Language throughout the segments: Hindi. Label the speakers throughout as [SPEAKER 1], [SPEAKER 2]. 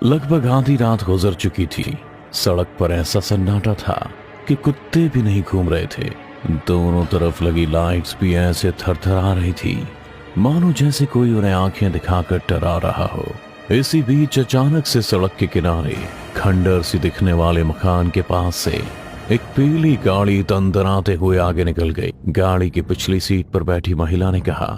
[SPEAKER 1] लगभग आधी रात गुजर चुकी थी। सड़क पर ऐसा सन्नाटा था कि कुत्ते भी नहीं घूम रहे थे। दोनों तरफ लगी लाइट्स भी ऐसे थरथरा रही थी मानो जैसे कोई उन्हें आंखें दिखाकर डरा रहा हो। इसी बीच अचानक से सड़क के किनारे खंडर सी दिखने वाले मकान के पास से एक पीली गाड़ी तंदराते हुए आगे निकल गई। गाड़ी की पिछली सीट पर बैठी महिला ने कहा,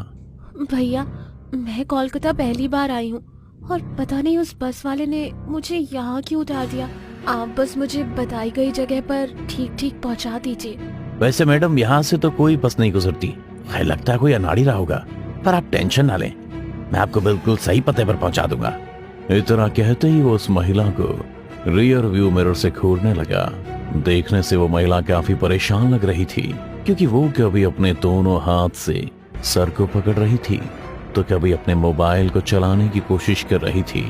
[SPEAKER 2] भैया मैं कोलकाता पहली बार आई हूँ और पता नहीं उस बस वाले ने मुझे यहाँ क्यों उतार दिया। आप बस मुझे बताई गई जगह पर ठीक ठीक पहुँचा दीजिए।
[SPEAKER 1] वैसे मैडम यहाँ से तो कोई बस नहीं गुजरती, खैर लगता है कोई अनाड़ी रहा होगा, पर आप टेंशन ना लें, मैं आपको बिल्कुल सही पते पर पहुँचा दूंगा। इतना कहते ही वो उस महिला को रियर व्यू मिरर से घूरने लगा। देखने से वो महिला काफी परेशान लग रही थी क्योंकि वो कभी अपने दोनों हाथ से सर को पकड़ रही थी तो कभी अपने मोबाइल को चलाने की कोशिश कर रही थी।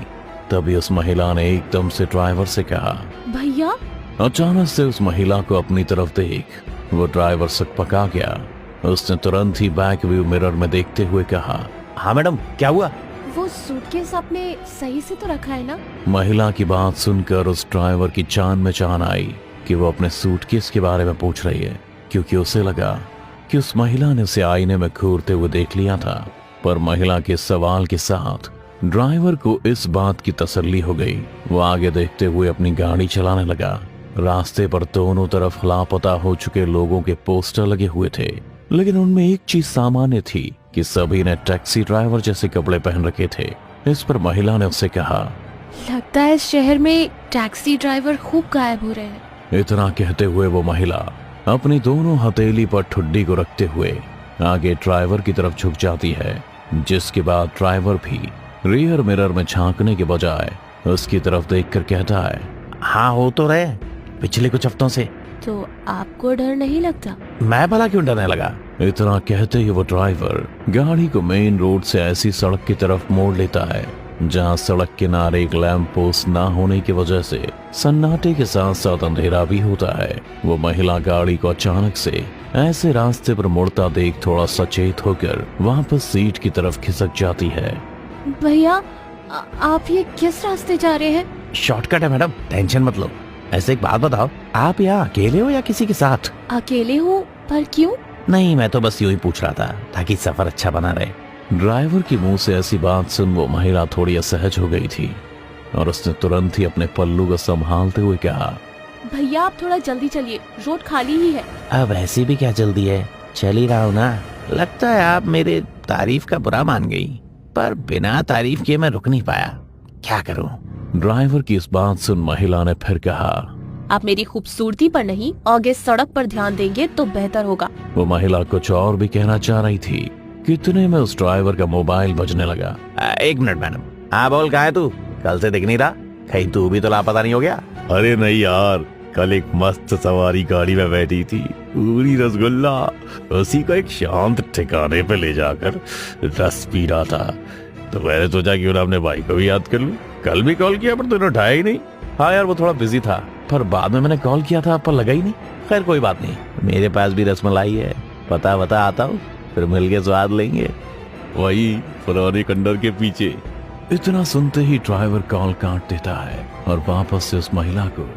[SPEAKER 1] तभी उस महिला ने एकदम से ड्राइवर से कहा,
[SPEAKER 2] भैया।
[SPEAKER 1] अचानक से उस महिला को अपनी तरफ देख वो ड्राइवर सकपका गया। उसने तुरंत ही बैक व्यू मिरर में देखते हुए कहा, हाँ मैडम क्या हुआ?
[SPEAKER 2] वो सूटकेस आपने सही से तो रखा है ना?
[SPEAKER 1] महिला की बात सुनकर उस ड्राइवर की जान में जान आई कि वो अपने सूटकेस के बारे में पूछ रही है, क्योंकि उसे लगा कि उस महिला ने उसे आईने में घूरते हुए देख लिया था। पर महिला के सवाल के साथ ड्राइवर को इस बात की तसल्ली हो गई। वो आगे देखते हुए अपनी गाड़ी चलाने लगा। रास्ते पर दोनों तरफ लापता हो चुके लोगों के पोस्टर लगे हुए थे, लेकिन उनमें एक चीज सामान्य थी कि सभी ने टैक्सी ड्राइवर जैसे कपड़े पहन रखे थे। इस पर महिला ने उससे कहा,
[SPEAKER 2] लगता है इस शहर में टैक्सी ड्राइवर खूब गायब हो रहे हैं।
[SPEAKER 1] इतना कहते हुए वो महिला अपनी दोनों हथेली पर ठुड्डी को रखते हुए आगे ड्राइवर की तरफ झुक जाती है, जिसके बाद ड्राइवर भी रियर मिरर में झांकने के बजाय उसकी तरफ देखकर कहता है, हाँ हो तो रहे पिछले कुछ हफ्तों से।
[SPEAKER 2] तो आपको डर नहीं लगता?
[SPEAKER 1] मैं भला क्यों डरने लगा? इतना कहते ही वो ड्राइवर गाड़ी को मेन रोड से ऐसी सड़क की तरफ मोड़ लेता है जहां सड़क किनारे एक लैंप पोस्ट ना होने की वजह से सन्नाटे के साथ साथ अंधेरा भी होता है। वो महिला गाड़ी को अचानक से ऐसे रास्ते पर मुड़ता देख थोड़ा सचेत होकर वापस सीट की तरफ खिसक जाती है।
[SPEAKER 2] भैया आप ये किस रास्ते जा रहे हैं?
[SPEAKER 1] शॉर्टकट है मैडम, टेंशन मत लो। ऐसे एक बात बताओ, आप यहाँ अकेले हो या किसी के साथ?
[SPEAKER 2] अकेले हूँ, पर क्यों?
[SPEAKER 1] नहीं, मैं तो बस यूं ही पूछ रहा था ताकि सफर अच्छा बना रहे। ड्राइवर के मुंह से ऐसी बात सुन वो महिला थोड़ी असहज हो गई थी और उसने तुरंत ही अपने पल्लू को संभालते हुए कहा,
[SPEAKER 2] भैया आप थोड़ा जल्दी चलिए, रोड खाली ही है।
[SPEAKER 1] अब ऐसी भी क्या जल्दी है, चल ही रहा हूँ ना। लगता है आप मेरे तारीफ का बुरा मान गई, पर बिना तारीफ किए मैं रुक नहीं पाया, क्या करूँ? ड्राइवर की इस बात सुन महिला ने फिर कहा,
[SPEAKER 2] आप मेरी खूबसूरती पर नहीं आगे सड़क पर ध्यान देंगे तो बेहतर होगा।
[SPEAKER 1] वो महिला कुछ और भी कहना चाह रही थी कि इतने में उस ड्राइवर का मोबाइल बजने लगा। एक मिनट मैडम, हाँ बोल, कहाँ है तू? कल से दिख नहीं रहा, कहीं तू भी तो लापता नहीं हो गया? अरे नहीं यार, कल एक मस्त सवारी गाड़ी में बैठी थी, पूरी रसगुल्ला, उसी को एक शांत ठिकाने पे ले जाकर रस पी रहा था, तो मैंने सोचा क्यों ना अपने भाई को भी याद कर लूं। कल भी कॉल किया पर तूने उठाया ही नहीं। हाँ यार वो थोड़ा बिजी था, पर बाद में मैंने कॉल किया था पर लगा ही नहीं। खैर कोई बात नहीं, मेरे पास भी रसमलाई है, पता बता आता हूँ, फिर मिलके स्वाद लेंगे, वही पुराने खंडर के पीछे। इतना सुनते ही ड्राइवर कॉल काट देता है और वापस से उस महिला को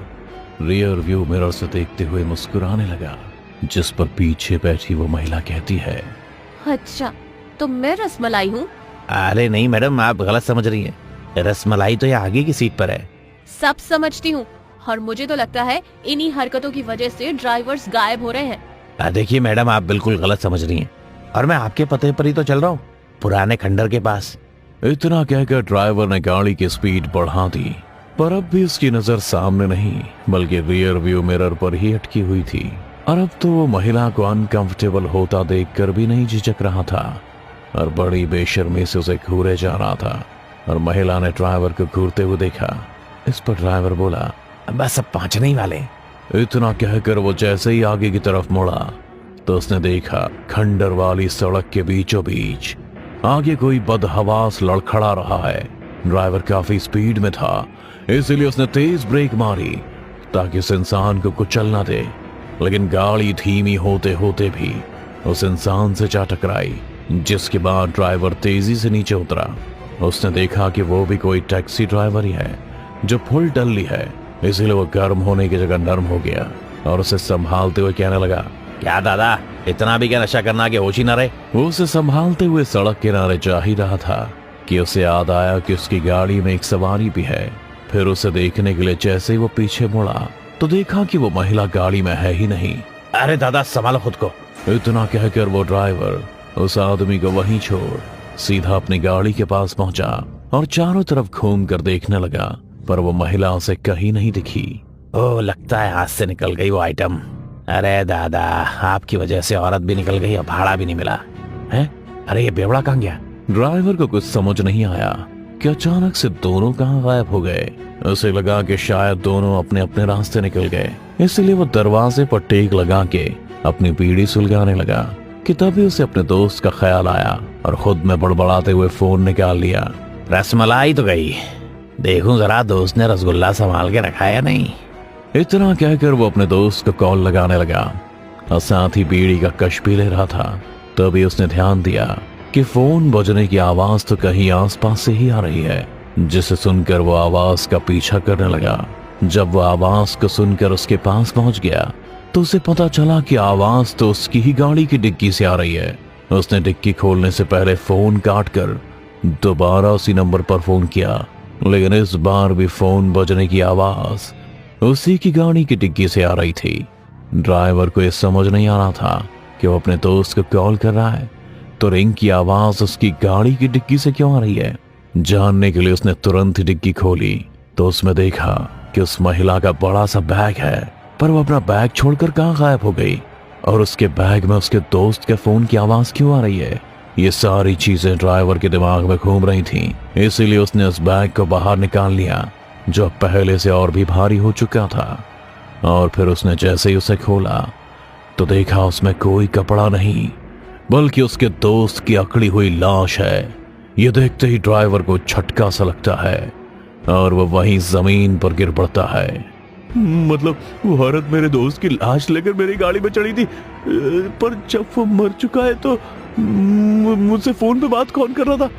[SPEAKER 1] रियर व्यू मिरर से देखते हुए मुस्कुराने लगा, जिस पर पीछे बैठी वो महिला कहती है,
[SPEAKER 2] अच्छा तो मैं रसमलाई हूँ?
[SPEAKER 1] अरे नहीं मैडम, आप गलत समझ रही हैं, रसमलाई तो ये आगे की सीट पर है।
[SPEAKER 2] सब समझती हूँ, और मुझे तो लगता है इन्हीं हरकतों की वजह से ड्राइवर्स गायब हो रहे हैं।
[SPEAKER 1] देखिए मैडम, आप बिल्कुल गलत समझ रही हैं, और मैं आपके पते पर ही तो चल रहा हूँ, पुराने खंडर के पास। इतना कहकर ड्राइवर ने गाड़ी की स्पीड बढ़ा दी, पर अब भी उसकी नजर सामने नहीं बल्कि रियर व्यू मिरर पर ही अटकी हुई थी। और अब तो वो महिला को अनकंफर्टेबल होता देखकर भी नहीं झिझक रहा था और बड़ी बेशर्मी से उसे घूरे जा रहा था। और महिला ने ड्राइवर को घूरते हुए देखा। इस पर ड्राइवर बोला, बस अब पहुंचने ही वाले। इतना कहकर वो जैसे ही आगे की तरफ मुड़ा तो उसने देखा खंडर वाली सड़क के बीचों बीच आगे कोई बदहवास लड़खड़ा रहा है। ड्राइवर काफी स्पीड में था, इसलिए उसने तेज ब्रेक मारी ताकि उस इंसान को कुचल ना दे, लेकिन गाड़ी धीमी होते होते भी उस इंसान से जा टकराई, जिसके बाद ड्राइवर तेजी से नीचे उतरा। उसने देखा कि वो भी कोई टैक्सी ड्राइवर ही है, जो फुल डल्ली है, इसीलिए वो गर्म होने की जगह नर्म हो गया और उसे संभालते हुए कहने लगा, क्या दादा, इतना भी क्या नशा करना कि होश ही ना रहे। वो उसे संभालते हुए सड़क किनारे जा ही रहा था कि उसे याद आया कि उसकी गाड़ी में एक सवारी भी है। फिर उसे देखने के लिए जैसे ही वो पीछे मुड़ा तो देखा कि वो महिला गाड़ी में है ही नहीं। अरे दादा, संभालो खुद को। इतना कहकर वो ड्राइवर उस आदमी को वहीं छोड़ सीधा अपनी गाड़ी के पास पहुंचा और चारों तरफ घूम कर देखने लगा, पर वो महिला उसे कहीं नहीं दिखी। ओ, लगता है हाथ से निकल गई वो आइटम। अरे दादा, आपकी वजह से औरत भी निकल गई और भाड़ा भी नहीं मिला है। अरे ये बेवड़ा कहाँ गया? ड्राइवर को कुछ समझ नहीं आया कि अचानक से दोनों कहाँ गायब हो गए। उसे लगा कि शायद दोनों अपने अपने रास्ते निकल गए, इसलिए वो दरवाजे पर टेक लगा के अपनी बीड़ी सुलगाने लगा कि तभी उसे अपने दोस्त का ख्याल आया और खुद में बड़बड़ाते हुए फोन निकाल लिया। रसमलाई तो गई, देखूं जरा दोस्त ने रसगुल्ला संभाल के रखा है नहीं। इतना कहकर वो अपने दोस्त को कॉल लगाने लगा और साथ ही बीड़ी का कश भी ले रहा था। तभी उसने ध्यान दिया कि फोन बजने की आवाज तो कहीं आसपास से ही आ रही है, जिसे सुनकर वो आवाज का पीछा करने लगा। जब वो आवाज को सुनकर उसके पास पहुंच गया तो उसे पता चला कि आवाज तो उसकी ही गाड़ी की डिक्की से आ रही है। उसने डिक्की खोलने से पहले फोन काट कर दोबारा उसी नंबर पर फोन किया, लेकिन इस बार भी फोन बजने की आवाज उसी की गाड़ी की डिक्की से आ रही थी। ड्राइवर को यह समझ नहीं आ रहा था कि वो अपने दोस्त को कॉल कर रहा है तो रिंग की आवाज उसकी गाड़ी की डिक्की से क्यों आ रही है। जानने के लिए उसने तुरंत ही डिक्की खोली तो उसमें देखा कि उस महिला का बड़ा सा बैग है, पर वो अपना बैग छोड़कर कहाँ गायब हो गई और उसके बैग में उसके दोस्त के फोन की आवाज क्यों आ रही है। ये सारी चीजें ड्राइवर के दिमाग में घूम रही थीं, इसीलिए उसने उस बैग को बाहर निकाल लिया जो पहले से और भी भारी हो चुका था। और फिर उसने जैसे ही उसे खोला तो देखा उसमें कोई कपड़ा नहीं बल्कि उसके दोस्त की अकड़ी हुई लाश है। ये देखते ही ड्राइवर को झटका सा लगता है और वो वहीं जमीन पर गिर पड़ता है। मतलब वो औरत मेरे दोस्त की लाश लेकर मेरी गाड़ी में चढ़ी थी, पर जब वो मर चुका है तो मुझसे फोन पे बात कौन कर रहा था?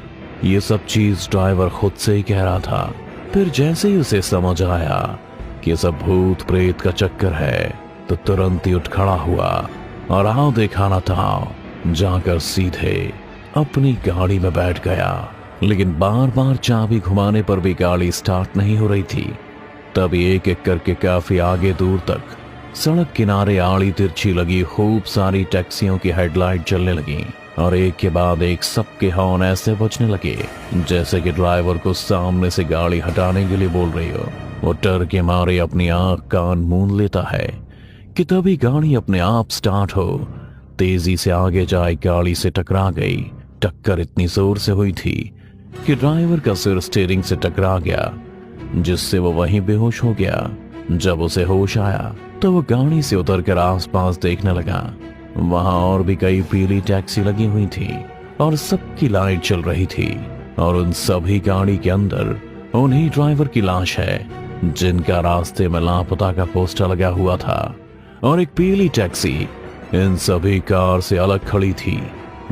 [SPEAKER 1] ये सब चीज ड्राइवर खुद से ही कह रहा था। फिर जैसे ही उसे समझ आया कि सब भूत प्रेत का चक्कर है तो तुरंत ही उठ खड़ा हुआ और आओ देखा ना था जाकर सीधे अपनी गाड़ी में बैठ गया। लेकिन बार बार चाबी घुमाने पर भी गाड़ी स्टार्ट नहीं हो रही थी। तभी एक एक करके काफी आगे दूर तक सड़क किनारे आड़ी तिरछी लगी खूब सारी टैक्सियों की हेडलाइट जलने लगी और एक के बाद एक सबके हॉर्न ऐसे बजने लगे जैसे कि ड्राइवर को सामने से गाड़ी हटाने के लिए बोल रही हो। वो डर के मारे अपनी आंख कान मूंद लेता है कि तभी गाड़ी अपने आप स्टार्ट हो तेजी से आगे जाए गाड़ी से टकरा गई। टक्कर इतनी जोर से हुई थी कि ड्राइवर का सिर स्टीयरिंग से टकरा गया, जिससे वो वहीं बेहोश हो गया। जब उसे होश आया तो वो गाड़ी से उतरकर आसपास देखने लगा। वहां और भी कई पीली टैक्सी लगी हुई थी और सबकी लाइट चल रही थी और उन सभी गाड़ी के अंदर उन्हीं ड्राइवर की लाश है जिनका रास्ते में लापता का पोस्टर लगा हुआ था। और एक पीली टैक्सी इन सभी कार से अलग खड़ी थी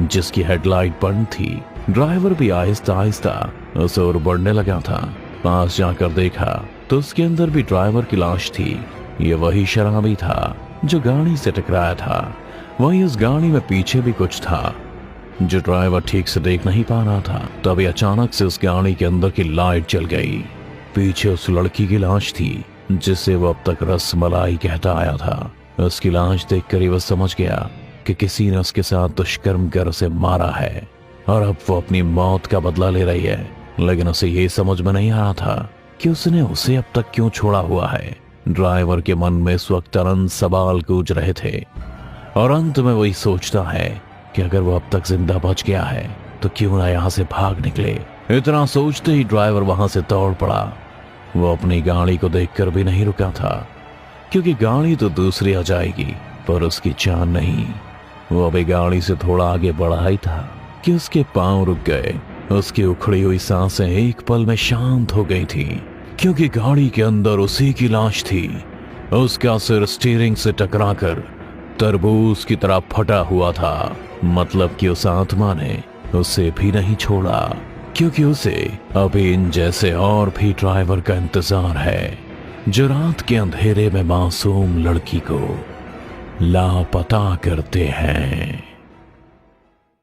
[SPEAKER 1] जिसकी हेडलाइट बंद थी। ड्राइवर भी आहिस्ता आहिस्ता उस ओर बढ़ने लगा था। पास जाकर देखा तो उसके अंदर भी ड्राइवर की लाश थी। ये वही शराबी था जो गाड़ी से टकराया था। वहीं उस गाड़ी में पीछे भी कुछ था जो ड्राइवर ठीक से देख नहीं पा रहा था। तभी अचानक से उस गाड़ी के अंदर की लाइट जल गई। पीछे उस लड़की की लाश थी जिसे वो अब तक रसमलाई कहता आया था। उसकी लाश देखकर ही वो समझ गया कि किसी ने उसके साथ दुष्कर्म कर उसे मारा है और अब वो अपनी मौत का बदला ले रही है। लेकिन उसे ये समझ में नहीं आ रहा था कि उसने उसे अब तक क्यों छोड़ा हुआ है। ड्राइवर के मन में इस वक्त अनंत सवाल गूंज रहे थे और अंत में वही सोचता है कि अगर वो अब तक जिंदा बच गया है तो क्यों ना यहाँ से भाग निकले। इतना सोचते ही ड्राइवर वहां से दौड़ पड़ा। वो अपनी गाड़ी को देखकर भी नहीं रुका था क्योंकि गाड़ी तो दूसरी आ जाएगी पर उसकी जान नहीं। वो अभी गाड़ी से थोड़ा आगे बढ़ा ही था कि उसके पांव रुक गए। उसकी उखड़ी हुई सांसें एक पल में शांत हो गई थी क्योंकि गाड़ी के अंदर उसी की लाश थी। उसका सिर स्टीयरिंग से टकराकर तरबूज की तरह फटा हुआ था। मतलब कि उस आत्मा ने उसे भी नहीं छोड़ा। क्योंकि उसे अभी इन जैसे और भी ड्राइवर का इंतजार है जो रात के अंधेरे में मासूम लड़की को लापता करते हैं।